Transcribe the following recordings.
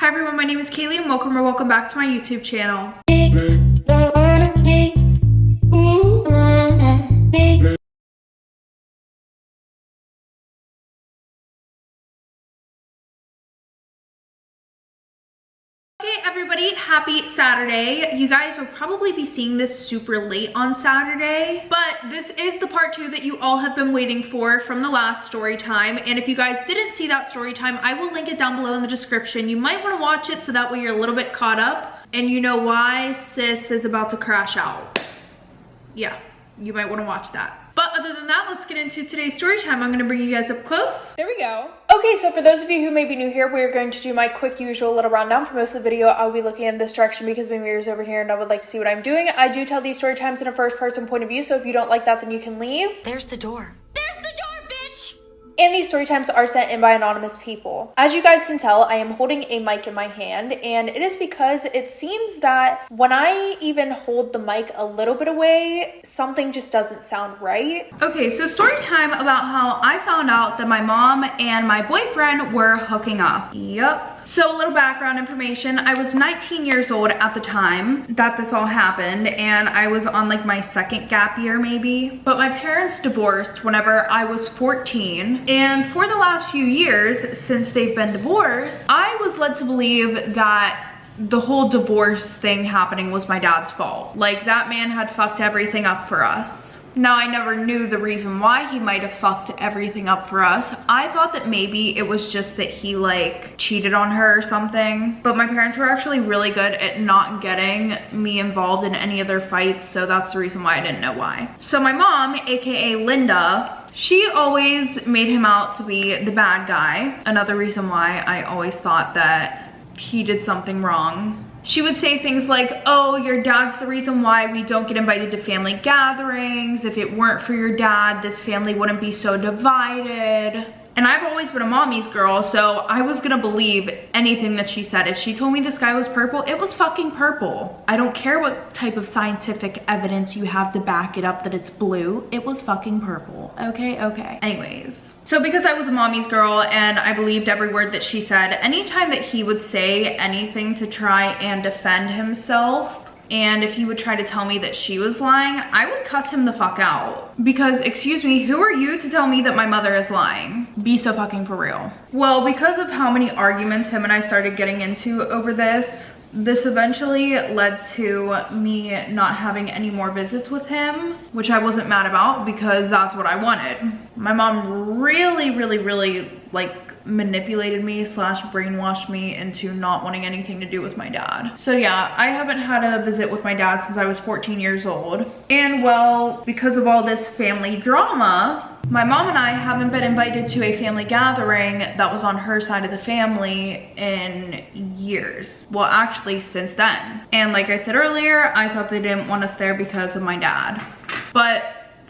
Hi everyone, my name is Kaylie and welcome back to my YouTube channel. Okay everybody, happy Saturday. You guys will probably be seeing this super late on Saturday, but this is the part 2 that you all have been waiting for from the last story time. And if you guys didn't see that story time, I will link it down below in the description. You might want to watch it so that way you're a little bit caught up and you know why sis is about to crash out. Yeah, you might want to watch that. But other than that, let's get into today's story time. I'm going to bring you guys up close. There we go. Okay, so for those of you who may be new here, we're going to do my quick usual little rundown. For most of the video, I'll be looking in this direction because my mirror's over here and I would like to see what I'm doing. I do tell these story times in a first person point of view, so if you don't like that, then you can leave. There's the door. There's the door, bitch! And these story times are sent in by anonymous people. As you guys can tell, I am holding a mic in my hand, and it is because it seems that when I even hold the mic a little bit away, something just doesn't sound right. Okay, so story time about how I found out that my mom and my boyfriend were hooking up. Yep. So a little background information, I was 19 years old at the time that this all happened, and I was on like my second gap year maybe. But my parents divorced whenever I was 14, and for the last few years since they've been divorced, I was led to believe that the whole divorce thing happening was my dad's fault. Like that man had fucked everything up for us. Now, I never knew the reason why he might have fucked everything up for us. I thought that maybe it was just that he like cheated on her or something. But my parents were actually really good at not getting me involved in any of their fights, so that's the reason why I didn't know why. So my mom, aka Linda, she always made him out to be the bad guy. Another reason why I always thought that he did something wrong. She would say things like, oh, your dad's the reason why we don't get invited to family gatherings. If it weren't for your dad, this family wouldn't be so divided. And I've always been a mommy's girl, so I was gonna believe anything that she said. If she told me the sky was purple, it was fucking purple. I don't care what type of scientific evidence you have to back it up that it's blue. It was fucking purple. Okay. Anyways. So because I was a mommy's girl and I believed every word that she said, anytime that he would say anything to try and defend himself, and if he would try to tell me that she was lying, I would cuss him the fuck out. Because, excuse me, who are you to tell me that my mother is lying? Be so fucking for real. Well, because of how many arguments him and I started getting into over this eventually led to me not having any more visits with him, which I wasn't mad about because that's what I wanted. My mom really like manipulated me / brainwashed me into not wanting anything to do with my dad. So yeah, I haven't had a visit with my dad since I was 14 years old. And well, because of all this family drama, my mom and I haven't been invited to a family gathering that was on her side of the family in years. Well, actually since then. And like I said earlier, I thought they didn't want us there because of my dad. But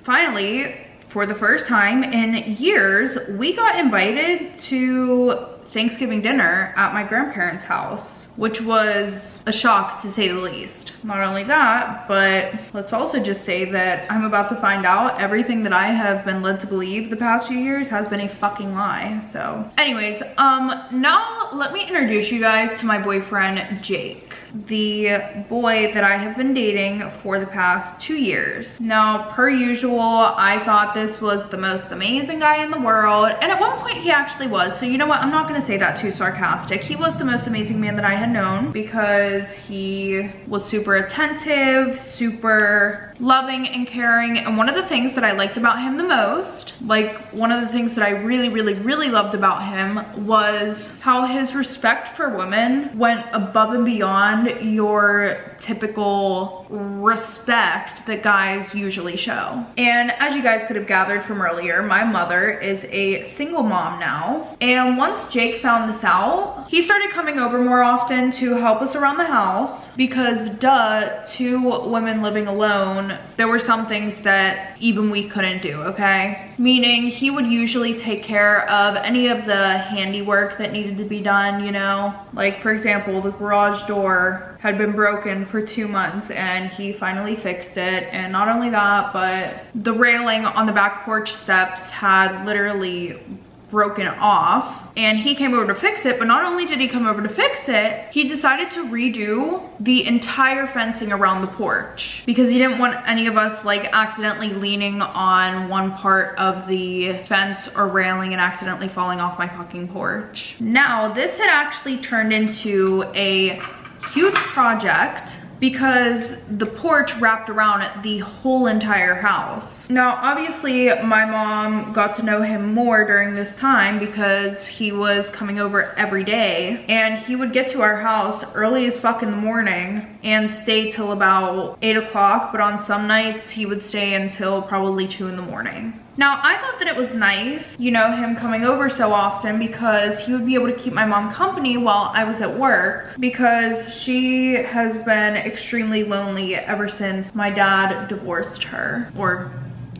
finally, for the first time in years, we got invited to Thanksgiving dinner at my grandparents' house, which was a shock to say the least. Not only that, but let's also just say that I'm about to find out everything that I have been led to believe the past few years has been a fucking lie. So anyways, now let me introduce you guys to my boyfriend, Jake, the boy that I have been dating for the past 2 years. Now, per usual, I thought this was the most amazing guy in the world, and at one point he actually was. So you know what, I'm not gonna say that too sarcastic. He was the most amazing man that I had known because he was super attentive, super loving and caring. And one of the things that I liked about him the most, like one of the things that I really loved about him, was how his respect for women went above and beyond your typical respect that guys usually show. And as you guys could have gathered from earlier, my mother is a single mom now. And once Jake found this out, he started coming over more often to help us around the house because duh, 2 women living alone, there were some things that even we couldn't do, okay? Meaning he would usually take care of any of the handiwork that needed to be done, you know? Like for example, the garage door had been broken for 2 months and he finally fixed it. And not only that, but the railing on the back porch steps had literally broken off, and he came over to fix it. But not only did he come over to fix it, he decided to redo the entire fencing around the porch because he didn't want any of us like accidentally leaning on one part of the fence or railing and accidentally falling off my fucking porch. Now, this had actually turned into a huge project because the porch wrapped around the whole entire house. Now, obviously, my mom got to know him more during this time because he was coming over every day, and he would get to our house early as fuck in the morning and stay till about 8 o'clock, but on some nights he would stay until probably 2 in the morning. Now, I thought that it was nice, you know, him coming over so often because he would be able to keep my mom company while I was at work, because she has been extremely lonely ever since my dad divorced her, or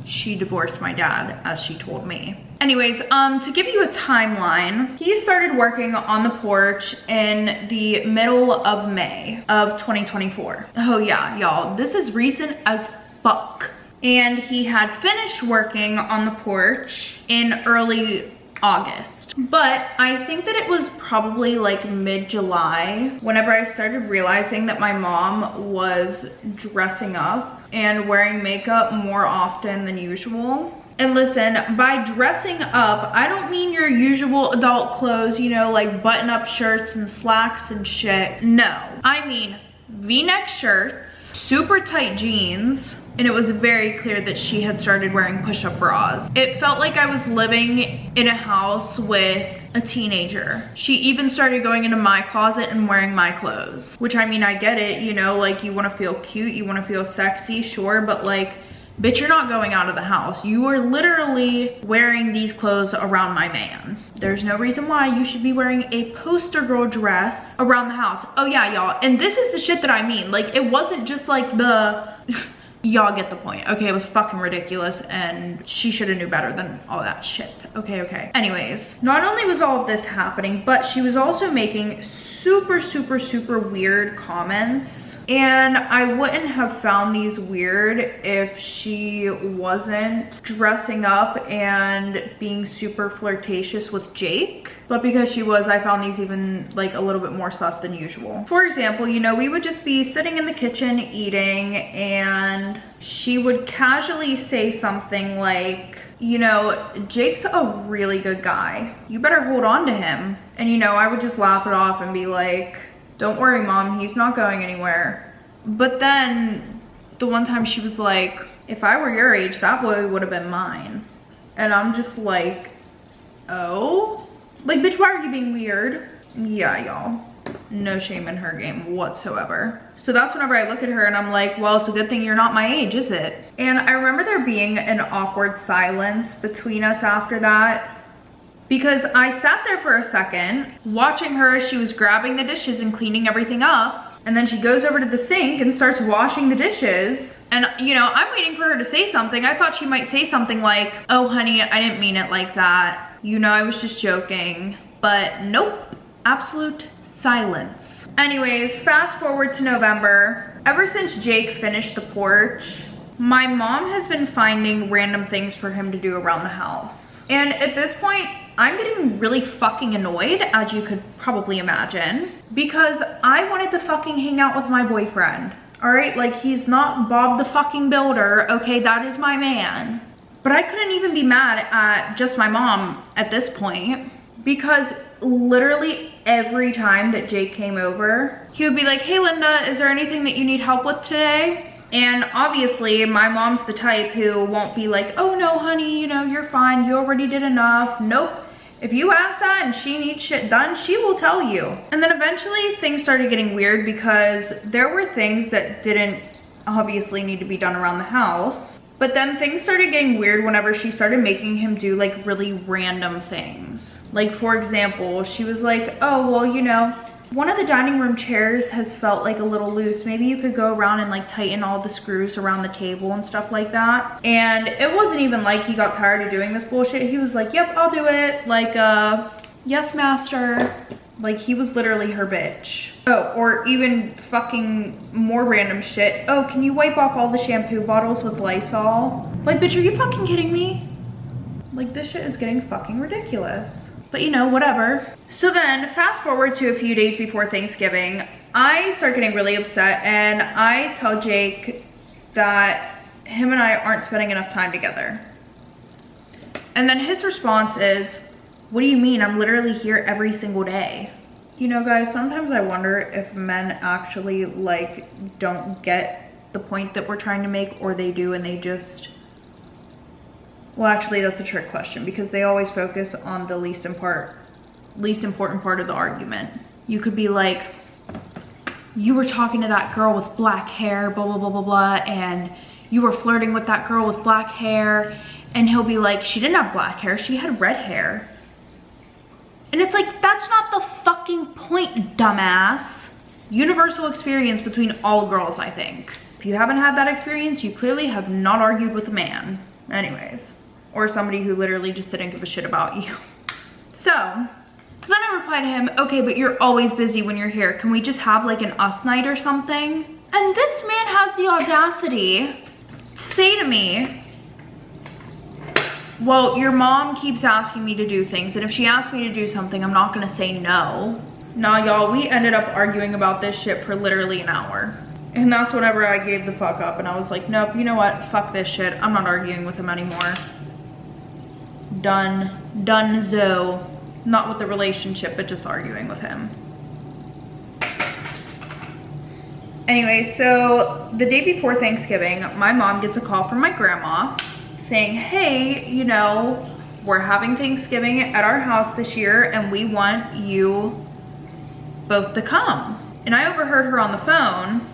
she divorced my dad, as she told me. Anyways, to give you a timeline, he started working on the porch in the middle of May of 2024. Oh yeah, y'all, this is recent as fuck. And he had finished working on the porch in early August. But I think that it was probably like mid-July whenever I started realizing that my mom was dressing up and wearing makeup more often than usual. And listen, by dressing up, I don't mean your usual adult clothes, you know, like button-up shirts and slacks and shit. No, I mean V-neck shirts, super tight jeans, and it was very clear that she had started wearing push-up bras. It felt like I was living in a house with a teenager. She even started going into my closet and wearing my clothes, which, I mean, I get it, you know, like you want to feel cute, you want to feel sexy, sure, but like, bitch, you're not going out of the house. You are literally wearing these clothes around my man. There's no reason why you should be wearing a poster girl dress around the house. Oh yeah, y'all, and this is the shit that I mean. Like, it wasn't just like the... Y'all get the point. Okay, it was fucking ridiculous, and she should have knew better than all that shit. Okay. Anyways, not only was all of this happening, but she was also making super weird comments, and I wouldn't have found these weird if she wasn't dressing up and being super flirtatious with Jake. But because she was, I found these even like a little bit more sus than usual. For example, you know, we would just be sitting in the kitchen eating, and she would casually say something like, you know, Jake's a really good guy. You better hold on to him. And you know, I would just laugh it off and be like, don't worry, Mom, he's not going anywhere. But then the one time she was like, if I were your age, that boy would have been mine. And I'm just like, oh? Like, bitch, why are you being weird? Yeah, y'all. No shame in her game whatsoever. So that's whenever I look at her and I'm like, well, it's a good thing you're not my age, is it? And I remember there being an awkward silence between us after that, because I sat there for a second watching her as she was grabbing the dishes and cleaning everything up, and then she goes over to the sink and starts washing the dishes. And you know, I'm waiting for her to say something. I thought she might say something like, oh honey, I didn't mean it like that. You know, I was just joking. But nope, absolute silence. Anyways, fast forward to November. Ever since Jake finished the porch, my mom has been finding random things for him to do around the house. And at this point, I'm getting really fucking annoyed, as you could probably imagine, because I wanted to fucking hang out with my boyfriend. All right, like, he's not Bob the fucking Builder, okay, that is my man. But I couldn't even be mad at just my mom at this point, because literally every time that Jake came over, he would be like, hey Linda, is there anything that you need help with today? And obviously my mom's the type who won't be like, oh no honey, you know, you're fine, you already did enough. Nope. If you ask that and she needs shit done, she will tell you. And then eventually things started getting weird because there were things that didn't obviously need to be done around the house. But then things started getting weird whenever she started making him do like really random things. Like, for example, she was like, oh, well, you know, one of the dining room chairs has felt like a little loose. Maybe you could go around and like tighten all the screws around the table and stuff like that. And it wasn't even like he got tired of doing this bullshit. He was like, yep, I'll do it. Like, yes, master. Like, he was literally her bitch. Oh, or even fucking more random shit. Oh, can you wipe off all the shampoo bottles with Lysol? Like, bitch, are you fucking kidding me? Like, this shit is getting fucking ridiculous. But you know, whatever. So then, fast forward to a few days before Thanksgiving, I start getting really upset and I tell Jake that him and I aren't spending enough time together. And then his response is, what do you mean? I'm literally here every single day. You know, guys, sometimes I wonder if men actually, like, don't get the point that we're trying to make, or they do and they just... Well, actually, that's a trick question because they always focus on the least important part of the argument. You could be like, you were talking to that girl with black hair, blah, blah, blah, blah, blah, and you were flirting with that girl with black hair. And he'll be like, she didn't have black hair, she had red hair. And it's like, that's not the fucking point, dumbass. Universal experience between all girls, I think. If you haven't had that experience, you clearly have not argued with a man. Anyways. Or somebody who literally just didn't give a shit about you. So, then I reply to him, okay, but you're always busy when you're here. Can we just have like an us night or something? And this man has the audacity to say to me, well, your mom keeps asking me to do things, and if she asks me to do something, I'm not gonna say no. Nah, y'all, we ended up arguing about this shit for literally an hour. And that's whenever I gave the fuck up, and I was like, nope, you know what? Fuck this shit. I'm not arguing with him anymore. Donezo. Not with the relationship, but just arguing with him. Anyway, so the day before Thanksgiving, my mom gets a call from my grandma saying, hey, you know, we're having Thanksgiving at our house this year and we want you both to come. And I overheard her on the phone.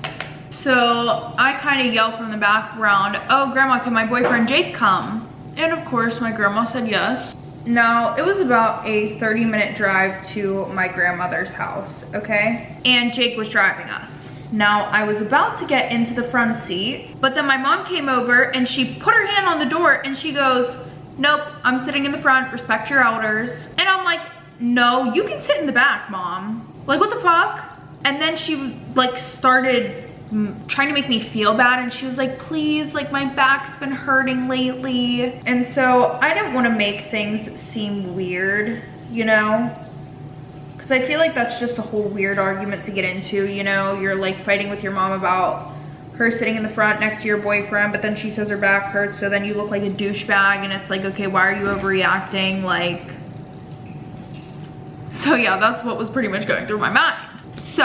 So I kind of yelled from the background, oh, grandma, can my boyfriend Jake come? And of course, my grandma said yes. Now, it was about a 30-minute drive to my grandmother's house, okay? And Jake was driving us. Now, I was about to get into the front seat, but then my mom came over and she put her hand on the door and she goes, nope, I'm sitting in the front, respect your elders. And I'm like, no, you can sit in the back, mom. Like, what the fuck? And then she like started trying to make me feel bad, and she was like, please, like my back's been hurting lately. And so I didn't want to make things seem weird, you know, because I feel like that's just a whole weird argument to get into, you know. You're like fighting with your mom about her sitting in the front next to your boyfriend, but then she says her back hurts, so then you look like a douchebag, and it's like, okay, why are you overreacting? Like, so yeah, that's what was pretty much going through my mind. So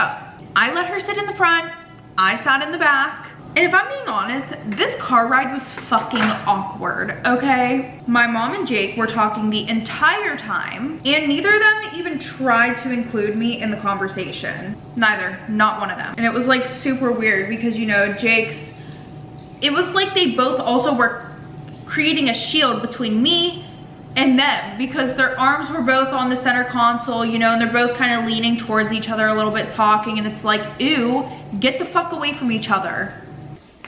I let her sit in the front, I sat in the back, and if I'm being honest, this car ride was fucking awkward, okay? My mom and Jake were talking the entire time, and neither of them even tried to include me in the conversation. Neither, not one of them. And it was like super weird because, you know, it was like they both also were creating a shield between me and them, because their arms were both on the center console, you know, and they're both kind of leaning towards each other a little bit talking, and it's like, ew, get the fuck away from each other.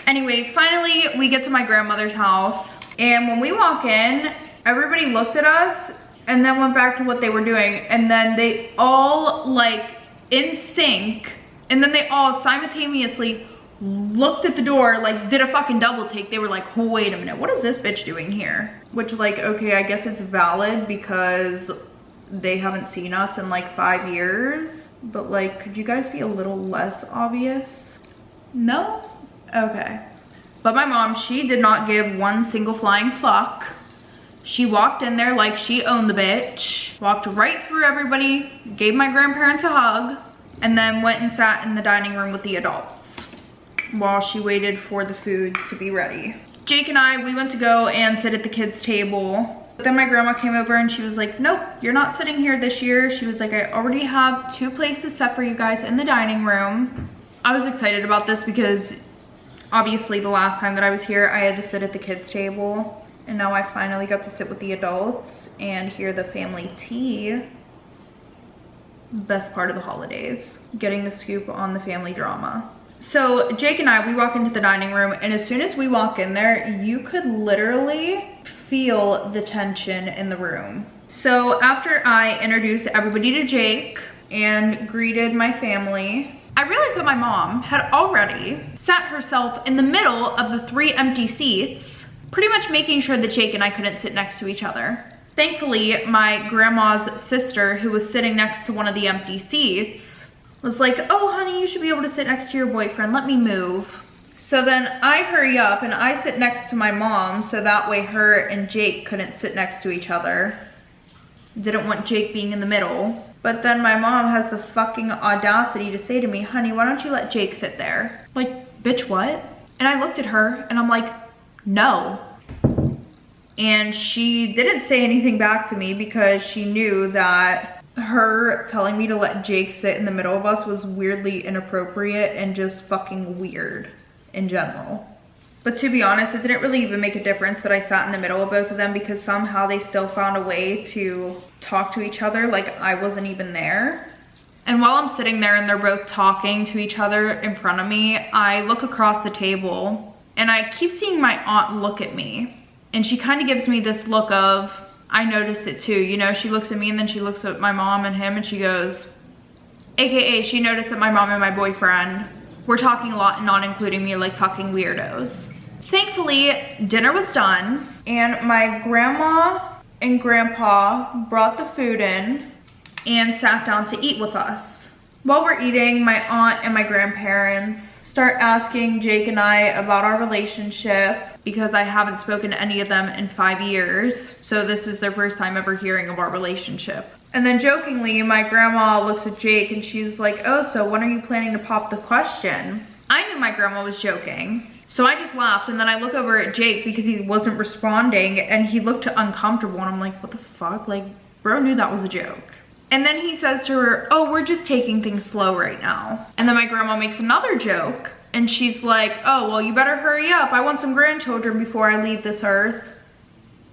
Anyways, finally we get to my grandmother's house, and when we walk in, everybody looked at us and then went back to what they were doing, and then they all like in sync, and then they all simultaneously looked at the door, like did a fucking double take. They were like, oh, wait a minute, what is this bitch doing here? Which, like, okay, I guess it's valid because they haven't seen us in like 5 years, but like, could you guys be a little less obvious? No? Okay. But my mom, she did not give one single flying fuck. She walked in there like she owned the bitch, walked right through everybody, gave my grandparents a hug, and then went and sat in the dining room with the adults while she waited for the food to be ready. Jake and I, we went to go and sit at the kids' table. But then my grandma came over and she was like, nope, you're not sitting here this year. She was like, I already have 2 places set for you guys in the dining room. I was excited about this because obviously the last time that I was here, I had to sit at the kids' table. And now I finally got to sit with the adults and hear the family tea. Best part of the holidays, getting the scoop on the family drama. So Jake and I, we walk into the dining room, and as soon as we walk in there, you could literally feel the tension in the room. So after I introduced everybody to Jake and greeted my family, I realized that my mom had already sat herself in the middle of the 3 empty seats pretty much making sure that Jake and I couldn't sit next to each other. Thankfully, my grandma's sister, who was sitting next to one of the empty seats, was like, oh honey, you should be able to sit next to your boyfriend, let me move. So then I hurry up and I sit next to my mom so that way her and Jake couldn't sit next to each other. Didn't want Jake being in the middle. But then my mom has the fucking audacity to say to me, honey, why don't you let Jake sit there? Like, bitch, what? And I looked at her and I'm like, no. And she didn't say anything back to me because she knew that her telling me to let Jake sit in the middle of us was weirdly inappropriate and just fucking weird in general. But to be honest, it didn't really even make a difference that I sat in the middle of both of them because somehow they still found a way to talk to each other like I wasn't even there. And while I'm sitting there and they're both talking to each other in front of me, I look across the table and I keep seeing my aunt look at me. And she kind of gives me this look of, I noticed it too. You know, she looks at me and then she looks at my mom and him and she goes, AKA she noticed that my mom and my boyfriend were talking a lot and not including me like fucking weirdos. Thankfully, dinner was done and my grandma and grandpa brought the food in and sat down to eat with us. While we're eating, my aunt and my grandparents start asking Jake and I about our relationship because I haven't spoken to any of them in 5 years. So this is their first time ever hearing of our relationship. And then jokingly, my grandma looks at Jake and she's like, oh, so when are you planning to pop the question? I knew my grandma was joking. So I just laughed and then I look over at Jake because he wasn't responding and he looked uncomfortable and I'm like, what the fuck? Like, bro knew that was a joke. And then he says to her, oh, we're just taking things slow right now. And then my grandma makes another joke and she's like, oh, well, you better hurry up. I want some grandchildren before I leave this earth.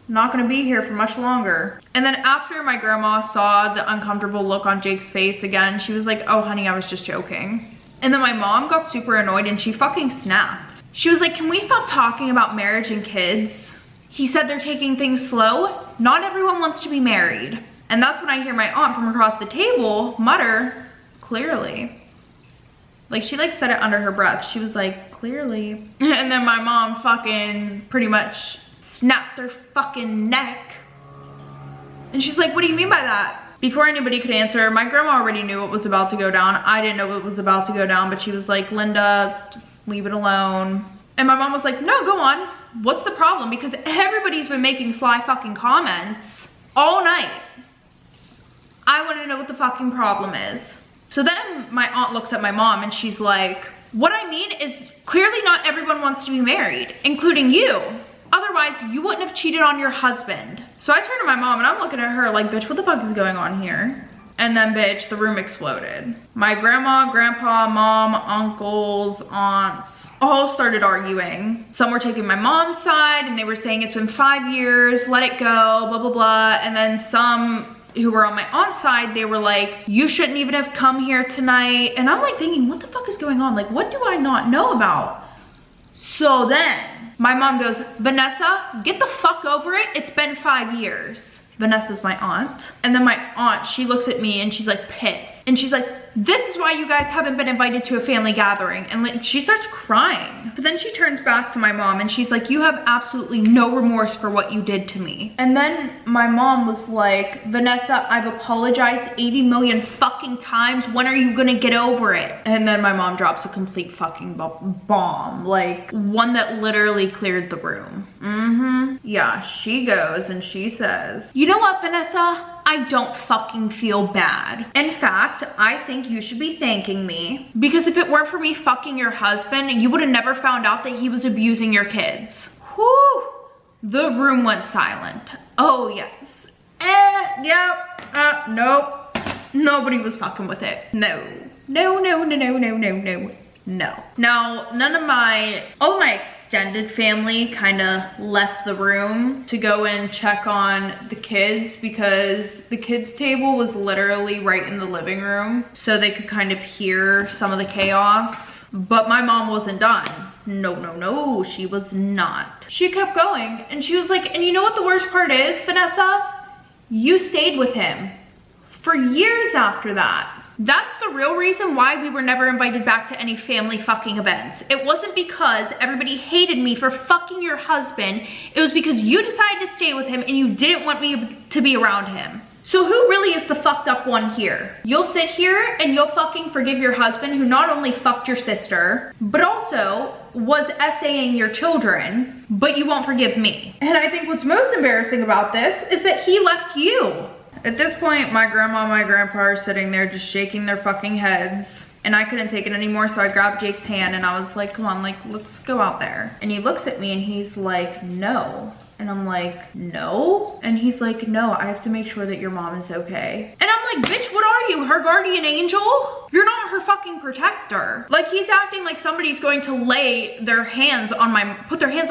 I'm not gonna be here for much longer. And then after my grandma saw the uncomfortable look on Jake's face again, she was like, oh, honey, I was just joking. And then my mom got super annoyed and she fucking snapped. She was like, can we stop talking about marriage and kids? He said they're taking things slow. Not everyone wants to be married. And that's when I hear my aunt from across the table mutter, clearly. Like she like said it under her breath. She was like, clearly. And then my mom fucking pretty much snapped her fucking neck. And she's like, what do you mean by that? Before anybody could answer, my grandma already knew what was about to go down. I didn't know what was about to go down, but she was like, Linda, just leave it alone. And my mom was like, no, go on. What's the problem? Because everybody's been making sly fucking comments all night. I want to know what the fucking problem is. So then my aunt looks at my mom and she's like, what I mean is clearly not everyone wants to be married, including you. Otherwise, you wouldn't have cheated on your husband. So I turn to my mom and I'm looking at her like, bitch, what the fuck is going on here? And then, bitch, the room exploded. My grandma, grandpa, mom, uncles, aunts, all started arguing. Some were taking my mom's side and they were saying it's been 5 years, let it go, blah, blah, blah. And then some who were on my aunt's side, they were like, you shouldn't even have come here tonight. And I'm like thinking, what the fuck is going on? Like, what do I not know about? So then my mom goes, Vanessa, get the fuck over it. It's been 5 years. Vanessa's my aunt. And then my aunt, she looks at me and she's like pissed. And she's like, this is why you guys haven't been invited to a family gathering. And she starts crying. So then she turns back to my mom and she's like, you have absolutely no remorse for what you did to me. And then my mom was like, Vanessa, I've apologized 80 million fucking times. When are you gonna get over it? And then my mom drops a complete fucking bomb. Like one that literally cleared the room. Yeah, she goes and she says, you know what, Vanessa? I don't fucking feel bad. In fact, I think you should be thanking me because if it weren't for me fucking your husband, you would have never found out that he was abusing your kids. Whew. The room went silent. Oh, yes. Nope. Nobody was fucking with it. No. No. Now, all my extended family kind of left the room to go and check on the kids because the kids' table was literally right in the living room. So they could kind of hear some of the chaos. But my mom wasn't done. No, she was not. She kept going and she was like, and you know what the worst part is, Vanessa? You stayed with him for years after that. That's the real reason why we were never invited back to any family fucking events. It wasn't because everybody hated me for fucking your husband. It was because you decided to stay with him and you didn't want me to be around him. So who really is the fucked up one here? You'll sit here and you'll fucking forgive your husband who not only fucked your sister, but also was essaying your children, but you won't forgive me. And I think what's most embarrassing about this is that he left you. At this point, my grandma and my grandpa are sitting there just shaking their fucking heads. And I couldn't take it anymore, so I grabbed Jake's hand and I was like, come on, like, let's go out there. And he looks at me and he's like, no. And I'm like, no? And he's like, no, I have to make sure that your mom is okay. And I'm like, bitch, what are you, her guardian angel? You're not her fucking protector. Like, he's acting like somebody's going to put their hands on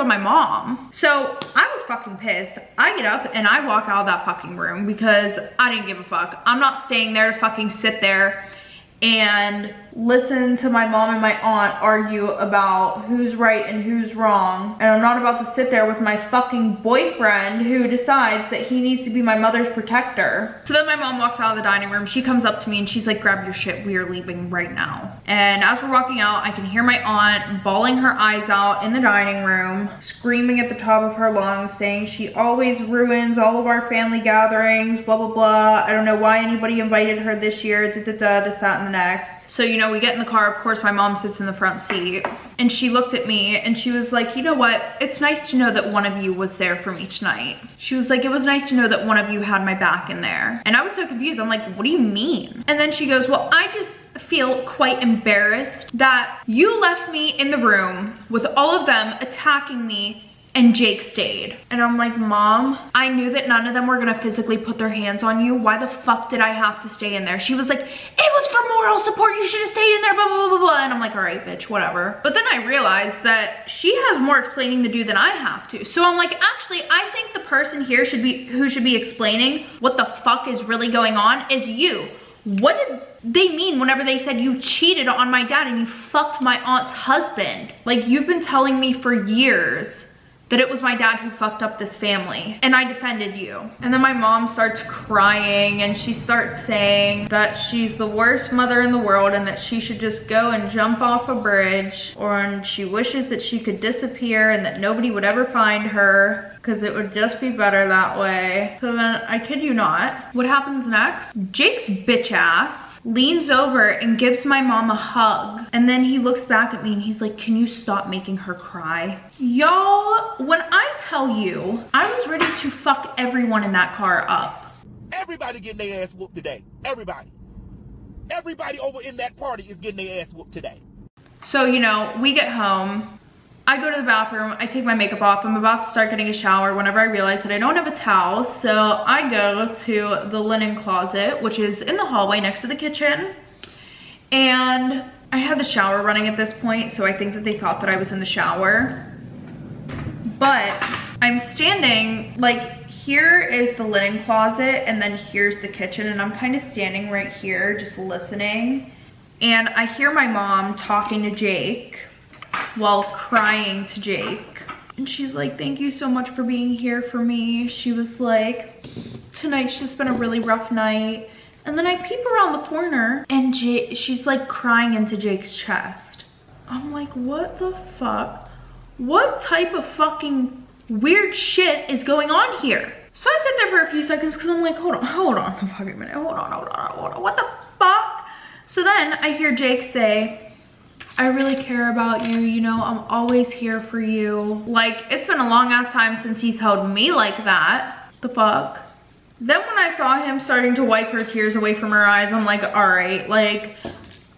my mom. So I was fucking pissed. I get up and I walk out of that fucking room because I didn't give a fuck. I'm not staying there to fucking sit there and listen to my mom and my aunt argue about who's right and who's wrong. And I'm not about to sit there with my fucking boyfriend who decides that he needs to be my mother's protector. So then my mom walks out of the dining room. She comes up to me and she's like, grab your shit, we are leaving right now. And as we're walking out, I can hear my aunt bawling her eyes out in the dining room, screaming at the top of her lungs, saying she always ruins all of our family gatherings, blah, blah, blah. I don't know why anybody invited her this year, this, that, and the next. So, you know, we get in the car. Of course, my mom sits in the front seat and she looked at me and she was like, you know what? It's nice to know that one of you was there from each night. She was like, it was nice to know that one of you had my back in there. And I was so confused. I'm like, what do you mean? And then she goes, well, I just feel quite embarrassed that you left me in the room with all of them attacking me and Jake stayed. And I'm like, Mom, I knew that none of them were gonna physically put their hands on you. Why the fuck did I have to stay in there? She was like, it was for moral support. You should have stayed in there, blah, blah, blah, blah. And I'm like, all right, bitch, whatever. But then I realized that she has more explaining to do than I have to. So I'm like, actually, I think the person here who should be explaining what the fuck is really going on is you. What did they mean whenever they said you cheated on my dad and you fucked my aunt's husband? Like, you've been telling me for years that it was my dad who fucked up this family and I defended you. And then my mom starts crying and she starts saying that she's the worst mother in the world and that she should just go and jump off a bridge, or she wishes that she could disappear and that nobody would ever find her because it would just be better that way. So then, I kid you not, what happens next? Jake's bitch ass leans over and gives my mom a hug. And then he looks back at me and he's like, can you stop making her cry? Y'all, when I tell you, I was ready to fuck everyone in that car up. Everybody getting their ass whooped today. Everybody. Everybody over in that party is getting their ass whooped today. So, you know, we get home. I go to the bathroom, I take my makeup off, I'm about to start getting a shower whenever I realize that I don't have a towel, so I go to the linen closet, which is in the hallway next to the kitchen, and I had the shower running at this point, so I think that they thought that I was in the shower, but I'm standing, like, here is the linen closet, and then here's the kitchen, and I'm kind of standing right here, just listening, and I hear my mom talking to Jake, while crying to Jake. And she's like, thank you so much for being here for me. She was like, tonight's just been a really rough night. And then I peep around the corner and she's like crying into Jake's chest. I'm like, what the fuck? What type of fucking weird shit is going on here? So I sit there for a few seconds because I'm like, hold on a fucking minute. Hold on. What the fuck? So then I hear Jake say, I really care about you, you know, I'm always here for you. Like, it's been a long ass time since he's held me like that. The fuck? Then when I saw him starting to wipe her tears away from her eyes, I'm like, all right, like,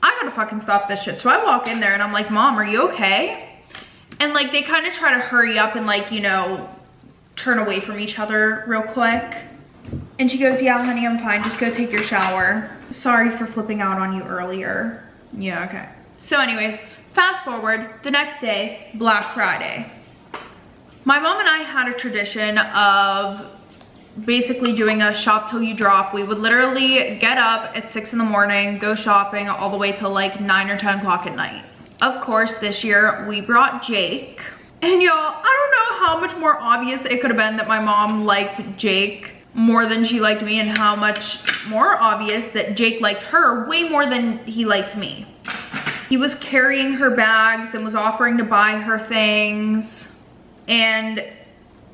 I gotta fucking stop this shit. So I walk in there and I'm like, Mom, are you okay? And like, they kind of try to hurry up and like, you know, turn away from each other real quick. And she goes, yeah, honey, I'm fine. Just go take your shower. Sorry for flipping out on you earlier. Yeah, okay. So anyways, fast forward, the next day, Black Friday. My mom and I had a tradition of basically doing a shop till you drop. We would literally get up at 6 in the morning, go shopping all the way till like 9 or 10 o'clock at night. Of course, this year we brought Jake. And y'all, I don't know how much more obvious it could have been that my mom liked Jake more than she liked me, and how much more obvious that Jake liked her way more than he liked me. He was carrying her bags and was offering to buy her things. And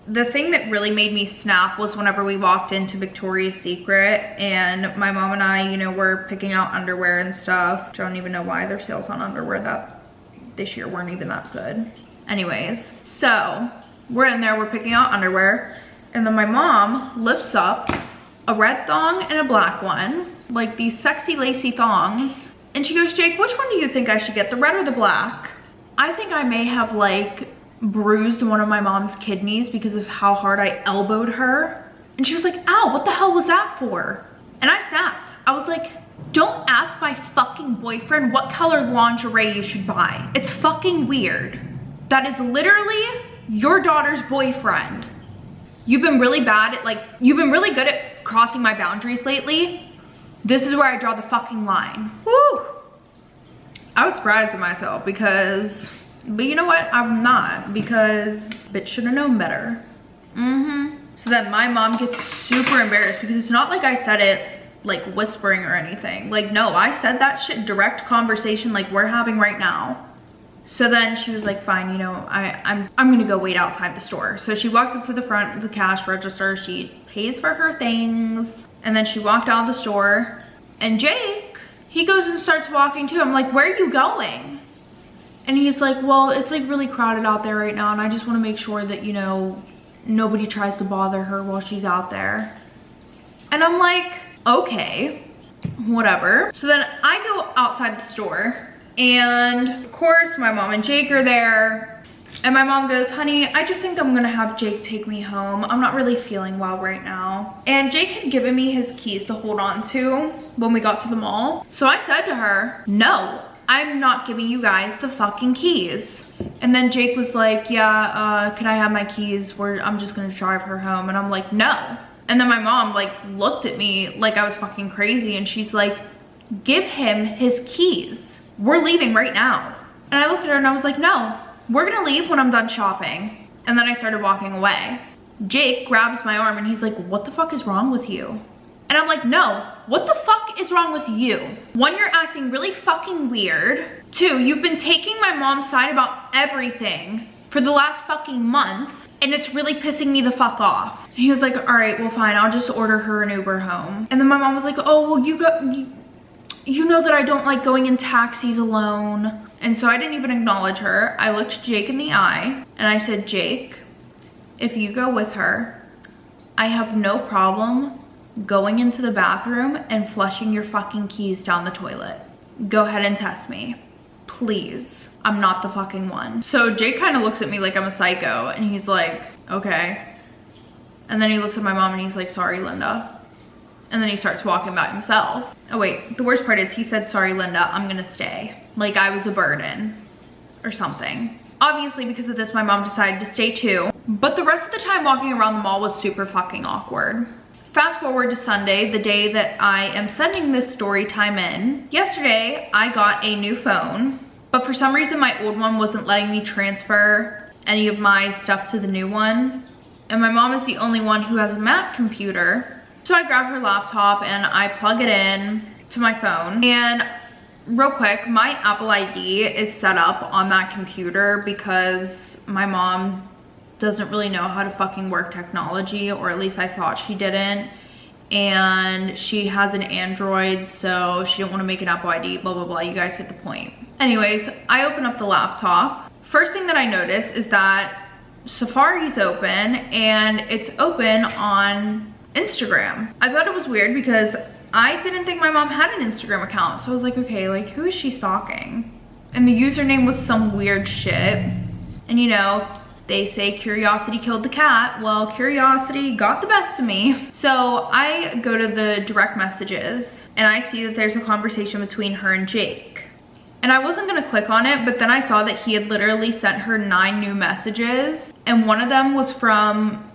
the thing that really made me snap was whenever we walked into Victoria's Secret and my mom and I, you know, were picking out underwear and stuff. Don't even know why their sales on underwear that this year weren't even that good. Anyways, so we're in there, we're picking out underwear, and then my mom lifts up a red thong and a black one, like these sexy lacy thongs. And she goes, Jake, which one do you think I should get, the red or the black? I think I may have like bruised one of my mom's kidneys because of how hard I elbowed her. And she was like, ow, what the hell was that for? And I snapped. I was like, don't ask my fucking boyfriend what color lingerie you should buy. It's fucking weird. That is literally your daughter's boyfriend. You've been really bad at you've been really good at crossing my boundaries lately. This is where I draw the fucking line. Woo! I was surprised at myself because, but you know what? I'm not, because bitch should have known better. So then my mom gets super embarrassed because it's not like I said it like whispering or anything. Like, no, I said that shit direct conversation like we're having right now. So then she was like, fine, you know, I'm gonna go wait outside the store. So she walks up to the front of the cash register, she pays for her things, and then she walked out of the store. And Jake, he goes and starts walking too. I'm like, where are you going? And he's like, well, it's like really crowded out there right now, and I just want to make sure that, you know, nobody tries to bother her while she's out there. And I'm like, okay, whatever. So then I go outside the store, and of course my mom and Jake are there. And my mom goes, honey, I just think I'm gonna have Jake take me home. I'm not really feeling well right now. And Jake had given me his keys to hold on to when we got to the mall. So I said to her, no, I'm not giving you guys the fucking keys. And then Jake was like, yeah, can I have my keys? I'm just gonna drive her home. And I'm like, no. And then my mom like looked at me like I was fucking crazy, and she's like, give him his keys. We're leaving right now. And I looked at her and I was like, no, we're gonna leave when I'm done shopping. And then I started walking away. Jake grabs my arm and he's like, what the fuck is wrong with you? And I'm like, no, what the fuck is wrong with you? One, you're acting really fucking weird. Two, you've been taking my mom's side about everything for the last fucking month, and it's really pissing me the fuck off. And he was like, all right, well fine, I'll just order her an Uber home. And then my mom was like, oh, well you know that I don't like going in taxis alone. And so I didn't even acknowledge her. I looked Jake in the eye and I said, Jake, if you go with her, I have no problem going into the bathroom and flushing your fucking keys down the toilet. Go ahead and test me, please. I'm not the fucking one. So Jake kind of looks at me like I'm a psycho, and he's like, okay. And then he looks at my mom and he's like, sorry, Linda. And then he starts walking by himself. Oh wait, the worst part is he said, sorry, Linda, I'm gonna stay. Like I was a burden or something. Obviously, because of this, my mom decided to stay too. But the rest of the time walking around the mall was super fucking awkward. Fast forward to Sunday, the day that I am sending this story time in. Yesterday, I got a new phone, but for some reason my old one wasn't letting me transfer any of my stuff to the new one. And my mom is the only one who has a Mac computer. So I grab her laptop and I plug it in to my phone. And real quick, my Apple ID is set up on that computer because my mom doesn't really know how to fucking work technology, or at least I thought she didn't. And she has an Android, so she didn't want to make an Apple ID, blah, blah, blah. You guys get the point. Anyways, I open up the laptop. First thing that I notice is that Safari's open, and it's open on Instagram. I thought it was weird because I didn't think my mom had an Instagram account. So I was like, okay, like who is she stalking? And the username was some weird shit. And you know, they say curiosity killed the cat. Well, curiosity got the best of me. So I go to the direct messages and I see that there's a conversation between her and Jake. And I wasn't gonna click on it, but then I saw that he had literally sent her 9 new messages, and one of them was from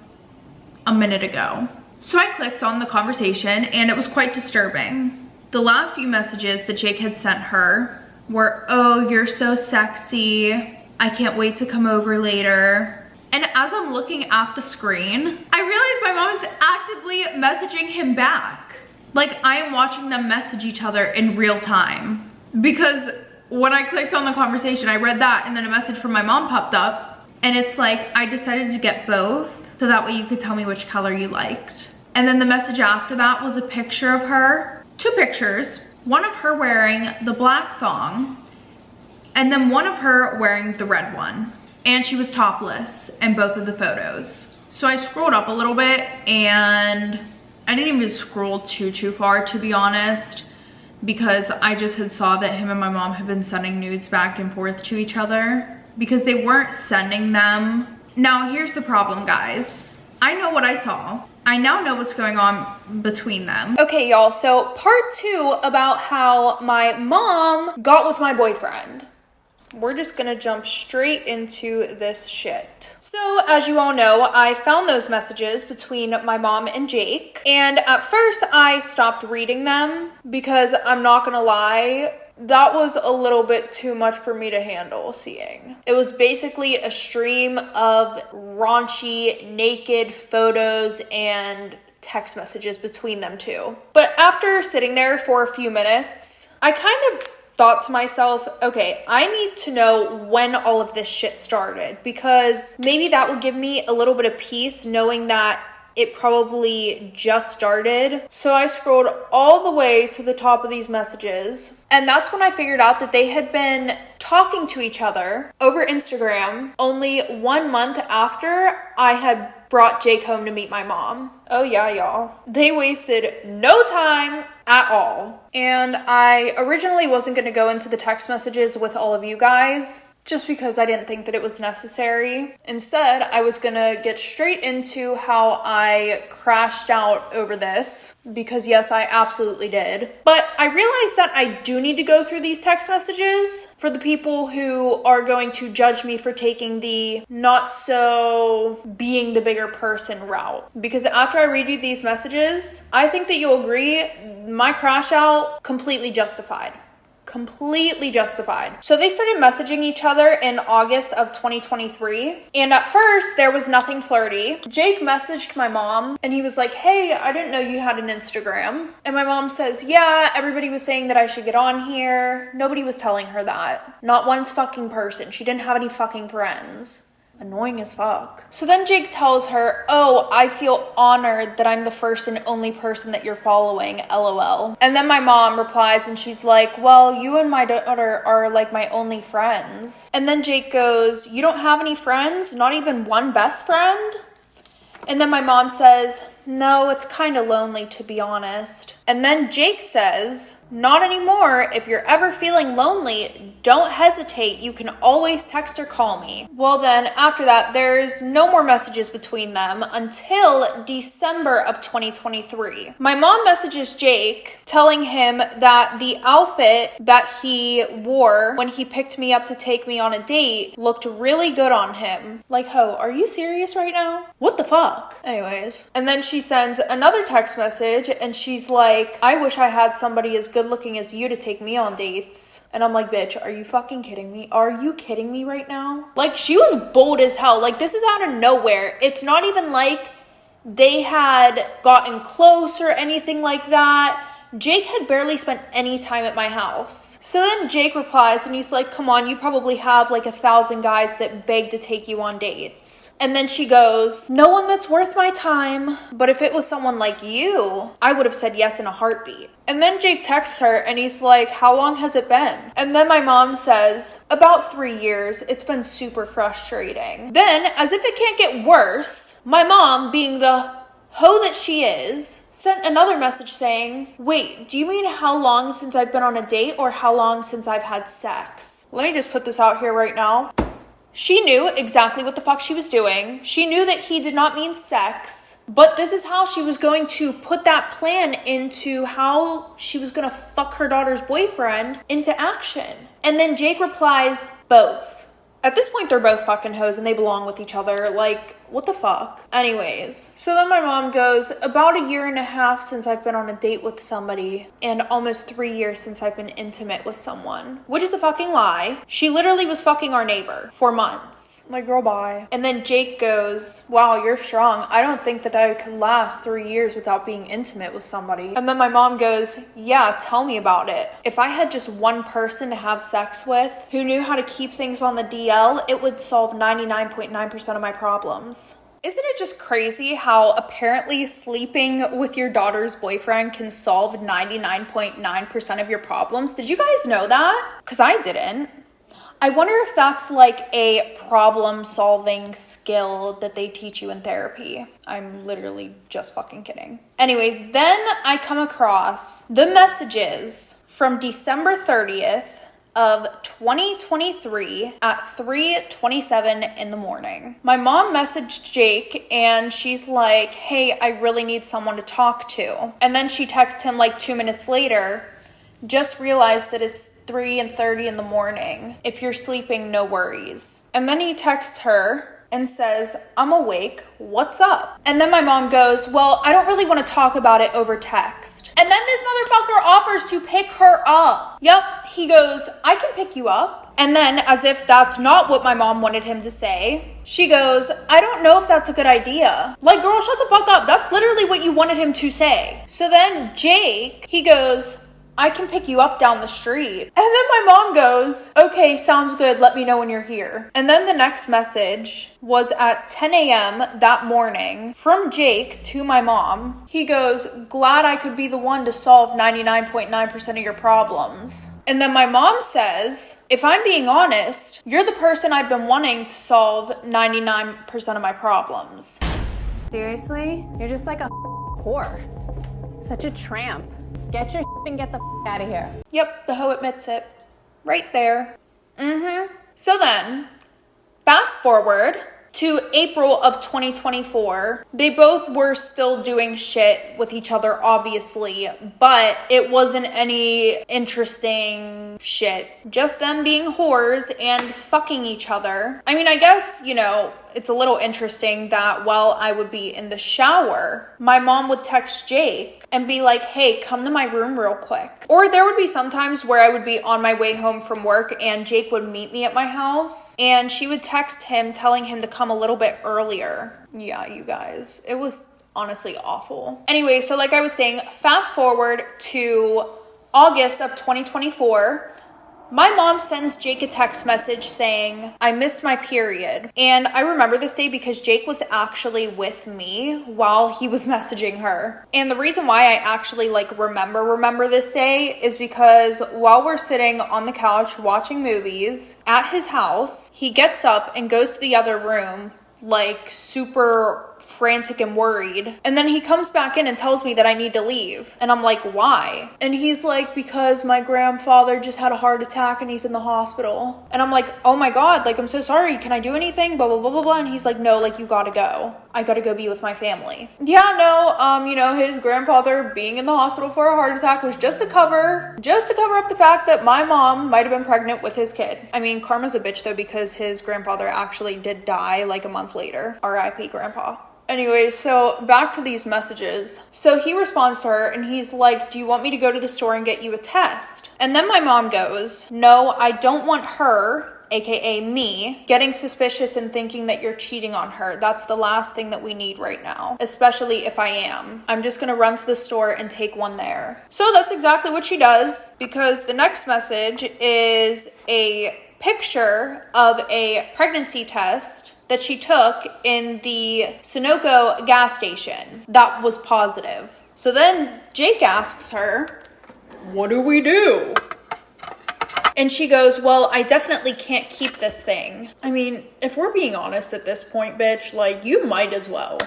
a minute ago. So I clicked on the conversation and it was quite disturbing. The last few messages that Jake had sent her were, oh, you're so sexy. I can't wait to come over later. And as I'm looking at the screen, I realize my mom is actively messaging him back. Like, I am watching them message each other in real time. Because when I clicked on the conversation, I read that and then a message from my mom popped up. And it's like, I decided to get both so that way you could tell me which color you liked. And then the message after that was a picture of her, 2 pictures. One of her wearing the black thong and then one of her wearing the red one. And she was topless in both of the photos. So I scrolled up a little bit and I didn't even scroll too far, to be honest, because I just had saw that him and my mom had been sending nudes back and forth to each other because they weren't sending them. Now here's the problem, guys. I know what I saw. I now know what's going on between them. Okay, y'all, so part 2 about how my mom got with my boyfriend. We're just gonna jump straight into this shit. So, as you all know, I found those messages between my mom and Jake, and at first I stopped reading them because I'm not gonna lie, that was a little bit too much for me to handle seeing. It was basically a stream of raunchy, naked photos and text messages between them two. But after sitting there for a few minutes, I kind of thought to myself, okay, I need to know when all of this shit started, because maybe that would give me a little bit of peace knowing that it probably just started. So I scrolled all the way to the top of these messages, and that's when I figured out that they had been talking to each other over Instagram only 1 month after I had brought Jake home to meet my mom. Oh yeah, y'all. They wasted no time at all. And I originally wasn't going to go into the text messages with all of you guys, just because I didn't think that it was necessary. Instead, I was gonna get straight into how I crashed out over this, because yes, I absolutely did. But I realized that I do need to go through these text messages for the people who are going to judge me for taking the not so being the bigger person route. Because after I read you these messages, I think that you'll agree my crash out completely justified. Completely justified. So they started messaging each other in August of 2023. And at first, there was nothing flirty. Jake messaged my mom and he was like, hey, I didn't know you had an Instagram. And my mom says, yeah, everybody was saying that I should get on here. Nobody was telling her that. Not one fucking person. She didn't have any fucking friends. Annoying as fuck. So then Jake tells her, oh, I feel honored that I'm the first and only person that you're following, LOL. And then my mom replies and she's like, well, you and my daughter are like my only friends. And then Jake goes, you don't have any friends? Not even one best friend? And then my mom says, no, it's kind of lonely, to be honest. And then Jake says, not anymore. If you're ever feeling lonely, don't hesitate. You can always text or call me. Well then, after that, there's no more messages between them until December of 2023. My mom messages Jake telling him that the outfit that he wore when he picked me up to take me on a date looked really good on him. Like, ho, are you serious right now? What the fuck? Anyways. And then she sends another text message and she's like, I wish I had somebody as good looking as you to take me on dates. And I'm like, bitch, are you fucking kidding me? Are you kidding me right now? Like, she was bold as hell. Like, this is out of nowhere. It's not even like they had gotten close or anything like that. Jake had barely spent any time at my house. So then Jake replies and he's like, come on, you probably have like 1,000 guys that beg to take you on dates. And then she goes, no one that's worth my time. But if it was someone like you, I would have said yes in a heartbeat. And then Jake texts her and he's like, how long has it been? And then my mom says, about 3 years. It's been super frustrating. Then, as if it can't get worse, my mom, being the hoe that she is, sent another message saying, wait, do you mean how long since I've been on a date or how long since I've had sex? Let me just put this out here right now. She knew exactly what the fuck she was doing. She knew that he did not mean sex, but this is how she was going to put that plan into how she was going to fuck her daughter's boyfriend into action. And then Jake replies, both. At this point, they're both fucking hoes and they belong with each other. Like, what the fuck? Anyways, so then my mom goes, about a year and a half since I've been on a date with somebody, and almost 3 years since I've been intimate with someone, which is a fucking lie. She literally was fucking our neighbor for months. Like, girl, bye. And then Jake goes, wow, you're strong. I don't think that I could last 3 years without being intimate with somebody. And then my mom goes, yeah, tell me about it. If I had just one person to have sex with who knew how to keep things on the DL, it would solve 99.9% of my problems. Isn't it just crazy how apparently sleeping with your daughter's boyfriend can solve 99.9% of your problems? Did you guys know that? Because I didn't. I wonder if that's like a problem-solving skill that they teach you in therapy. I'm literally just fucking kidding. Anyways, then I come across the messages from December 30th of 2023 at 3:27 in the morning. My mom messaged Jake and she's like, hey, I really need someone to talk to. And then she texts him like 2 minutes later, just realized that it's 3:30 in the morning. If you're sleeping, no worries. And then he texts her and says, I'm awake, what's up? And then my mom goes, well, I don't really want to talk about it over text. And then this motherfucker offers to pick her up. Yep, he goes, I can pick you up. And then, as if that's not what my mom wanted him to say, she goes, I don't know if that's a good idea. Like, girl, shut the fuck up. That's literally what you wanted him to say. So then Jake, he goes, I can pick you up down the street. And then my mom goes, okay, sounds good. Let me know when you're here. And then the next message was at 10 a.m. that morning from Jake to my mom. He goes, glad I could be the one to solve 99.9% of your problems. And then my mom says, if I'm being honest, you're the person I've been wanting to solve 99% of my problems. Seriously? You're just like a whore. Such a tramp. Get your and get the out of here. Yep, the hoe admits it. Right there. So then, fast forward to April of 2024. They both were still doing shit with each other, obviously, but it wasn't any interesting shit. Just them being whores and fucking each other. I mean, I guess, you know, it's a little interesting that while I would be in the shower, my mom would text Jake and be like, hey, come to my room real quick. Or there would be some times where I would be on my way home from work and Jake would meet me at my house and she would text him telling him to come a little bit earlier. Yeah, you guys, it was honestly awful. Anyway, so like I was saying, fast forward to August of 2024. My mom sends Jake a text message saying, I missed my period. And I remember this day because Jake was actually with me while he was messaging her. And the reason why I actually remember this day is because while we're sitting on the couch watching movies at his house, he gets up and goes to the other room, like super frantic and worried. And then he comes back in and tells me that I need to leave. And I'm like, why? And he's like, because my grandfather just had a heart attack and he's in the hospital. And I'm like, oh my God, like, I'm so sorry. Can I do anything? Blah, blah, blah, blah, blah. And he's like, no, like, you gotta go. I gotta go be with my family. Yeah, no, you know, his grandfather being in the hospital for a heart attack was just to cover up the fact that my mom might have been pregnant with his kid. I mean, karma's a bitch though, because his grandfather actually did die like a month later. R.I.P. Grandpa. Anyway, so back to these messages. So he responds to her and he's like, do you want me to go to the store and get you a test? And then my mom goes, no, I don't want her, aka me, getting suspicious and thinking that you're cheating on her. That's the last thing that we need right now, especially if I am. I'm just gonna run to the store and take one there. So that's exactly what she does, because the next message is a picture of a pregnancy test that she took in the Sunoco gas station that was positive. So then Jake asks her, what do we do? And she goes, well, I definitely can't keep this thing. I mean, if we're being honest at this point, bitch, like, you might as well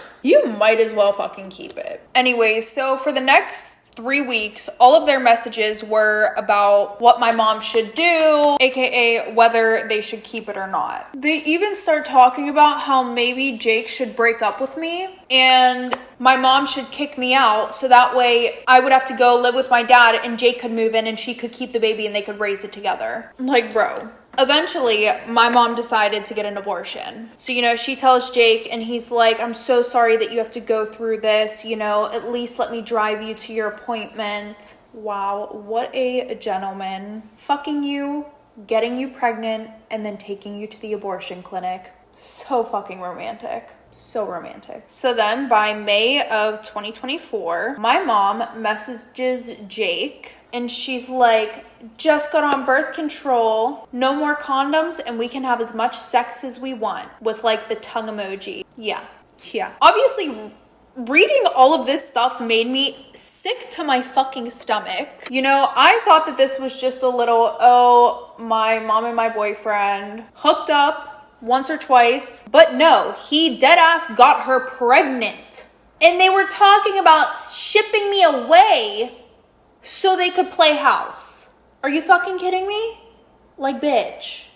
fucking keep it. Anyway, so for the next 3 weeks, all of their messages were about what my mom should do, aka whether they should keep it or not. They even start talking about how maybe Jake should break up with me and my mom should kick me out so that way I would have to go live with my dad and Jake could move in and she could keep the baby and they could raise it together. Like, bro, Eventually, my mom decided to get an abortion. So, she tells Jake, and he's like, I'm so sorry that you have to go through this. At least let me drive you to your appointment. Wow, what a gentleman. Fucking you, getting you pregnant, and then taking you to the abortion clinic. So fucking romantic. So romantic. So then by May of 2024, my mom messages Jake and she's like, just got on birth control, no more condoms, and we can have as much sex as we want, with like the tongue emoji. Yeah. Obviously, reading all of this stuff made me sick to my fucking stomach. I thought that this was just a little, my mom and my boyfriend hooked up once or twice, but no, he dead ass got her pregnant. And they were talking about shipping me away so they could play house. Are you fucking kidding me? Like, bitch.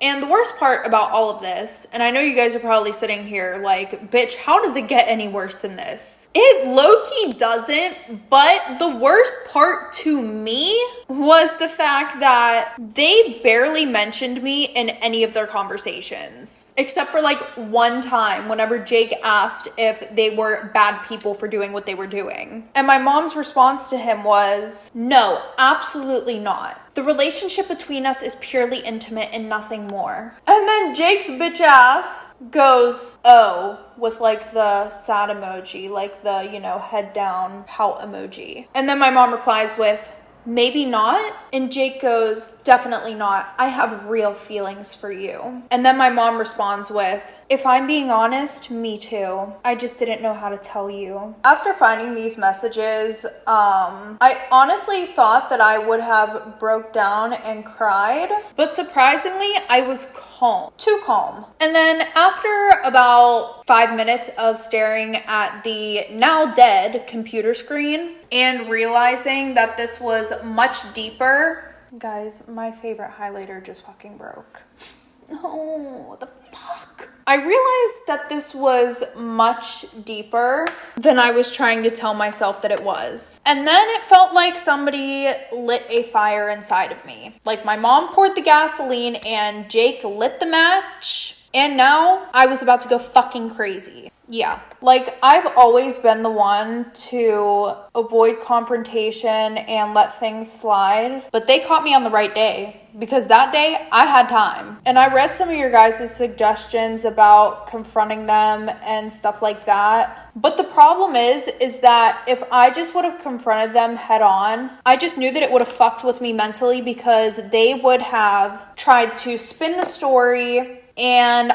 And the worst part about all of this, and I know you guys are probably sitting here like, bitch, how does it get any worse than this? It low-key doesn't, but the worst part to me was the fact that they barely mentioned me in any of their conversations. Except for like one time whenever Jake asked if they were bad people for doing what they were doing. And my mom's response to him was, no, absolutely not. The relationship between us is purely intimate and nothing more. And then Jake's bitch ass goes, oh, with like the sad emoji, like the, head down pout emoji. And then my mom replies with, maybe not. And Jake goes, definitely not. I have real feelings for you. And then my mom responds with, if I'm being honest, me too. I just didn't know how to tell you. After finding these messages, I honestly thought that I would have broke down and cried. But surprisingly, I was calm. Too calm. And then after about 5 minutes of staring at the now dead computer screen and realizing that this was much deeper, guys, my favorite highlighter just fucking broke. No, what the fuck? I realized that this was much deeper than I was trying to tell myself that it was. And then it felt like somebody lit a fire inside of me. Like my mom poured the gasoline and Jake lit the match. And now I was about to go fucking crazy. Yeah, like I've always been the one to avoid confrontation and let things slide, but they caught me on the right day because that day I had time. And I read some of your guys' suggestions about confronting them and stuff like that. But the problem is that if I just would have confronted them head on, I just knew that it would have fucked with me mentally because they would have tried to spin the story and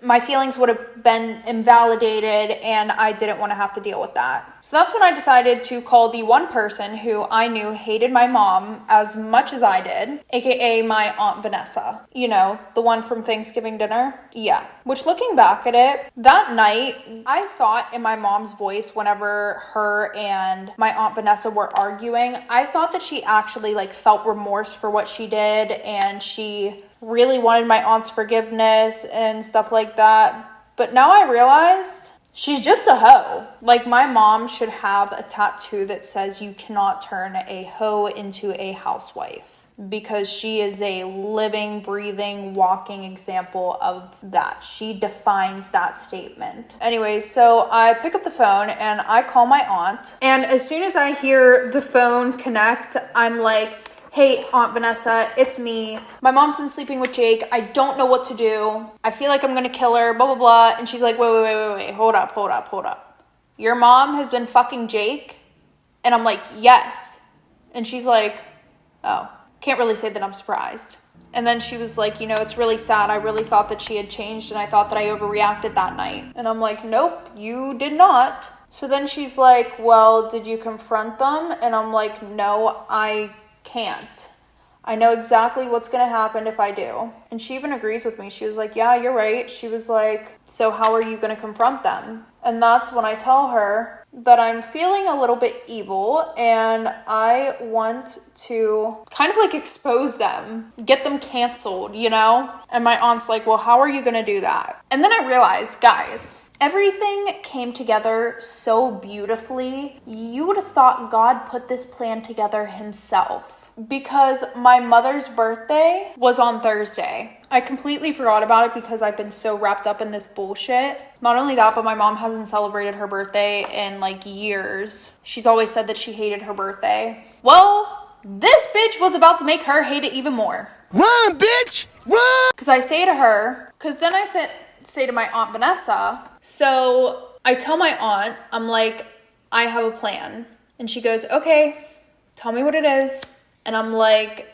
my feelings would have been invalidated and I didn't want to have to deal with that. So that's when I decided to call the one person who I knew hated my mom as much as I did, aka my Aunt Vanessa. The one from Thanksgiving dinner? Yeah. Which looking back at it, that night, I thought in my mom's voice whenever her and my Aunt Vanessa were arguing, I thought that she actually felt remorse for what she did and she really wanted my aunt's forgiveness and stuff like that. But now I realized she's just a hoe. Like my mom should have a tattoo that says you cannot turn a hoe into a housewife because she is a living, breathing, walking example of that. She defines that statement. Anyway, so I pick up the phone and I call my aunt. And as soon as I hear the phone connect, I'm like, hey, Aunt Vanessa, it's me. My mom's been sleeping with Jake. I don't know what to do. I feel like I'm gonna kill her, blah, blah, blah. And she's like, wait, hold up. Your mom has been fucking Jake? And I'm like, yes. And she's like, oh, can't really say that I'm surprised. And then she was like, it's really sad. I really thought that she had changed and I thought that I overreacted that night. And I'm like, nope, you did not. So then she's like, well, did you confront them? And I'm like, no, I can't. I know exactly what's gonna happen if I do. And she even agrees with me. She was like, yeah, you're right. She was like, so how are you gonna confront them? And that's when I tell her that I'm feeling a little bit evil and I want to kind of expose them, get them canceled, And my aunt's like, well, how are you gonna do that? And then I realized, guys, everything came together so beautifully. You would have thought God put this plan together himself. because my mother's birthday was on Thursday. I completely forgot about it because I've been so wrapped up in this bullshit. Not only that, but my mom hasn't celebrated her birthday in like years. She's always said that she hated her birthday. Well, this bitch was about to make her hate it even more. Run, bitch! Run! Because I say to her, because then I say to my Aunt Vanessa, so I tell my aunt, I'm like, I have a plan. And she goes, okay, tell me what it is. And I'm like,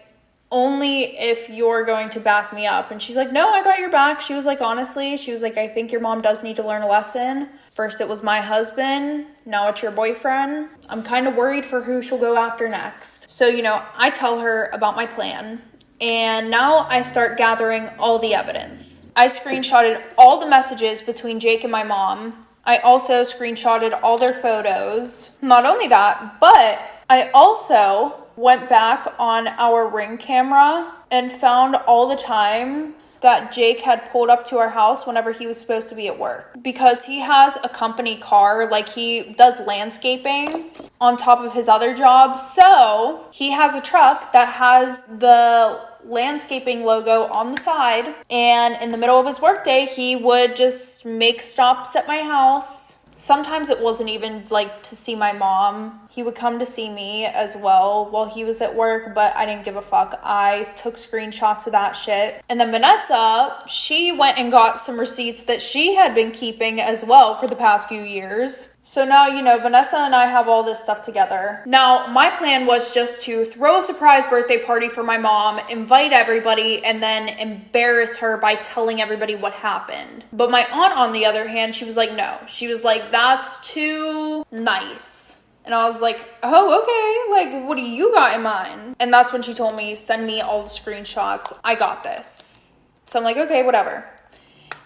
only if you're going to back me up. And she's like, no, I got your back. She was like, honestly, she was like, I think your mom does need to learn a lesson. First it was my husband, now it's your boyfriend. I'm kind of worried for who she'll go after next. So, you know, I tell her about my plan. And now I start gathering all the evidence. I screenshotted all the messages between Jake and my mom. I also screenshotted all their photos. Not only that, but I also went back on our Ring camera and found all the times that Jake had pulled up to our house whenever he was supposed to be at work. Because he has a company car, like he does landscaping on top of his other job. So he has a truck that has the landscaping logo on the side, and in the middle of his workday he would just make stops at my house. Sometimes it wasn't even like to see my mom. He would come to see me as well while he was at work, but I didn't give a fuck. I took screenshots of that shit. And then Vanessa, she went and got some receipts that she had been keeping as well for the past few years. So now, you know, Vanessa and I have all this stuff together. Now, my plan was just to throw a surprise birthday party for my mom, invite everybody, and then embarrass her by telling everybody what happened. But my aunt, on the other hand, she was like, no. She was like, that's too nice. And I was like, oh, okay, like, what do you got in mind? And that's when she told me, send me all the screenshots. I got this. So I'm like, okay, whatever.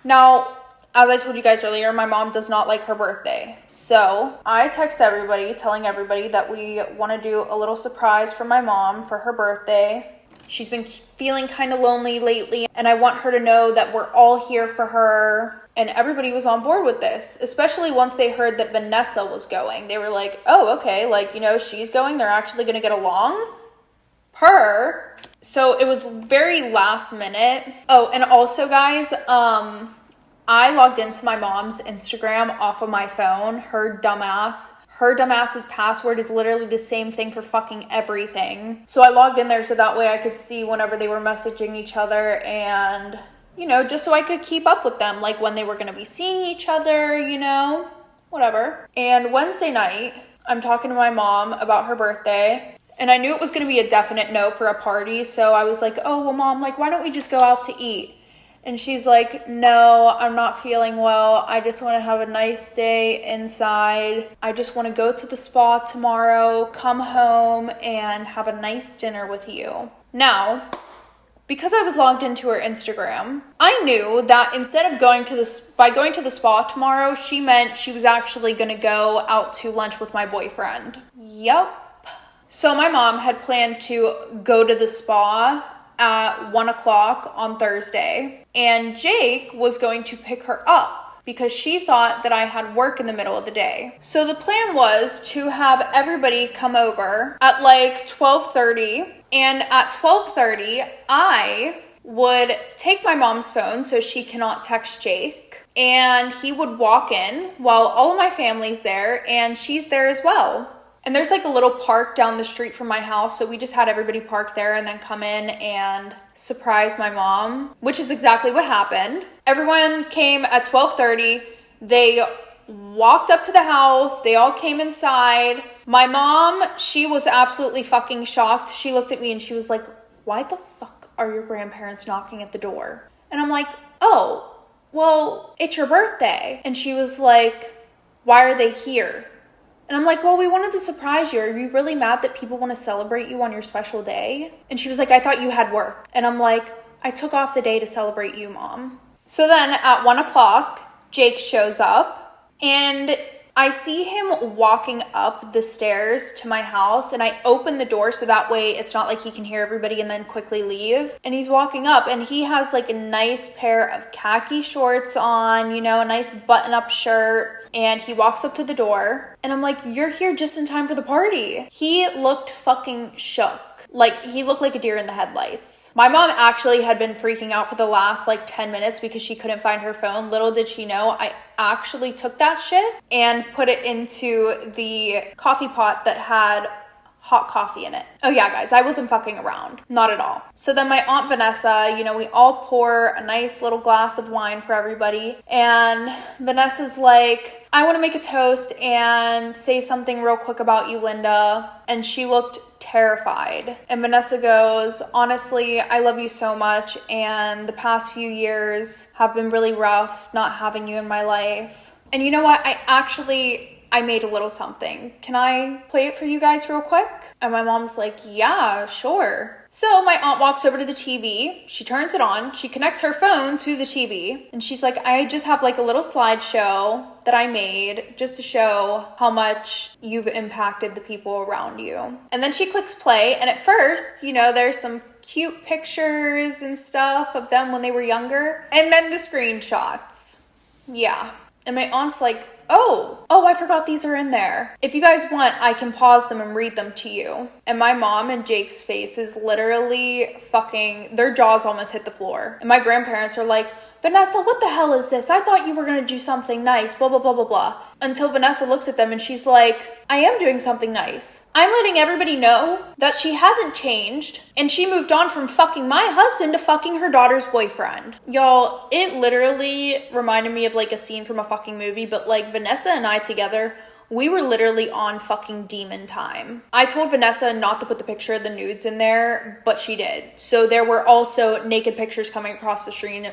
Now, as I told you guys earlier, my mom does not like her birthday. So I text everybody, telling everybody that we want to do a little surprise for my mom for her birthday. She's been feeling kind of lonely lately, and I want her to know that we're all here for her. And everybody was on board with this, especially once they heard that Vanessa was going. They were like, oh, okay, like, you know, she's going. They're actually going to get along. Her. So it was very last minute. Oh, and also, guys, I logged into my mom's Instagram off of my phone. Her dumbass's password is literally the same thing for fucking everything. So I logged in there so that way I could see whenever they were messaging each other, and, you know, just so I could keep up with them, like when they were going to be seeing each other, you know, whatever. And Wednesday night, I'm talking to my mom about her birthday, and I knew it was going to be a definite no for a party. So I was like, oh, well, Mom, like, why don't we just go out to eat? And she's like, no, I'm not feeling well. I just want to have a nice day inside. I just want to go to the spa tomorrow, come home, and have a nice dinner with you. Now, because I was logged into her Instagram, I knew that instead of going to the spa tomorrow, she meant she was actually going to go out to lunch with my boyfriend. Yup. So my mom had planned to go to the spa at 1 o'clock on Thursday, and Jake was going to pick her up because she thought that I had work in the middle of the day. So the plan was to have everybody come over at like 12:30, and at 12:30 I would take my mom's phone so she cannot text Jake, and he would walk in while all of my family's there, and she's there as well. And there's like a little park down the street from my house, so we just had everybody park there and then come in and surprise my mom, which is exactly what happened. Everyone came at 12:30. They walked up to the house. They all came inside. My mom, she was absolutely fucking shocked. She looked at me and she was like, why the fuck are your grandparents knocking at the door? And I'm like, oh, well, it's your birthday. And she was like, why are they here? And I'm like, well, we wanted to surprise you. Are you really mad that people want to celebrate you on your special day? And she was like, I thought you had work. And I'm like, I took off the day to celebrate you, Mom. So then at 1 o'clock, Jake shows up, and I see him walking up the stairs to my house, and I open the door so that way it's not like he can hear everybody and then quickly leave. And he's walking up, and he has like a nice pair of khaki shorts on, you know, a nice button-up shirt. And he walks up to the door, and I'm like, you're here just in time for the party. He looked fucking shook. Like, he looked like a deer in the headlights. My mom actually had been freaking out for the last like 10 minutes because she couldn't find her phone. Little did she know, I actually took that shit and put it into the coffee pot that had hot coffee in it. Oh yeah, guys, I wasn't fucking around. Not at all. So then my Aunt Vanessa, you know, we all pour a nice little glass of wine for everybody. And Vanessa's like, I want to make a toast and say something real quick about you, Linda. And she looked terrified. And Vanessa goes, honestly, I love you so much. And the past few years have been really rough not having you in my life. And you know what? I made a little something. Can I play it for you guys real quick? And my mom's like, yeah, sure. So my aunt walks over to the TV. She turns it on. She connects her phone to the TV. And she's like, I just have like a little slideshow that I made just to show how much you've impacted the people around you. And then she clicks play. And at first, you know, there's some cute pictures and stuff of them when they were younger. And then the screenshots. Yeah. And my aunt's like, oh, I forgot these are in there. If you guys want, I can pause them and read them to you. And my mom and Jake's faces literally fucking, their jaws almost hit the floor. And my grandparents are like, Vanessa, what the hell is this? I thought you were going to do something nice, blah, blah, blah, blah, blah. Until Vanessa looks at them and she's like, I am doing something nice. I'm letting everybody know that she hasn't changed and she moved on from fucking my husband to fucking her daughter's boyfriend. Y'all, it literally reminded me of like a scene from a fucking movie, but like Vanessa and I together, we were literally on fucking demon time. I told Vanessa not to put the picture of the nudes in there, but she did. So there were also naked pictures coming across the screen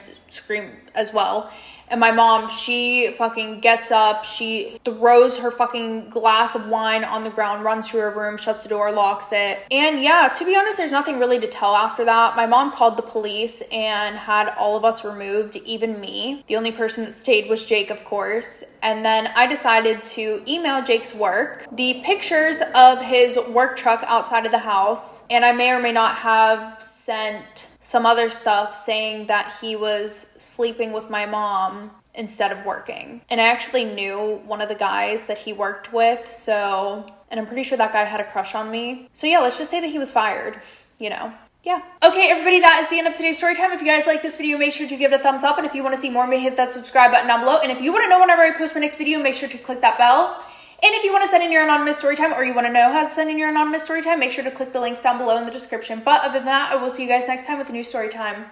as well. And my mom, she fucking gets up, she throws her fucking glass of wine on the ground, runs to her room, shuts the door, locks it. And yeah, to be honest, there's nothing really to tell after that. My mom called the police and had all of us removed, even me. The only person that stayed was Jake, of course. And then I decided to email Jake's work the pictures of his work truck outside of the house. And I may or may not have sent some other stuff saying that he was sleeping with my mom instead of working. And I actually knew one of the guys that he worked with, and I'm pretty sure that guy had a crush on me. So yeah, let's just say that he was fired, you know. Yeah. Okay, everybody, that is the end of today's story time. If you guys like this video, make sure to give it a thumbs up. And if you want to see more, hit that subscribe button down below. And if you want to know whenever I post my next video, make sure to click that bell. And if you want to send in your anonymous story time, or you want to know how to send in your anonymous story time, make sure to click the links down below in the description. But other than that, I will see you guys next time with a new story time.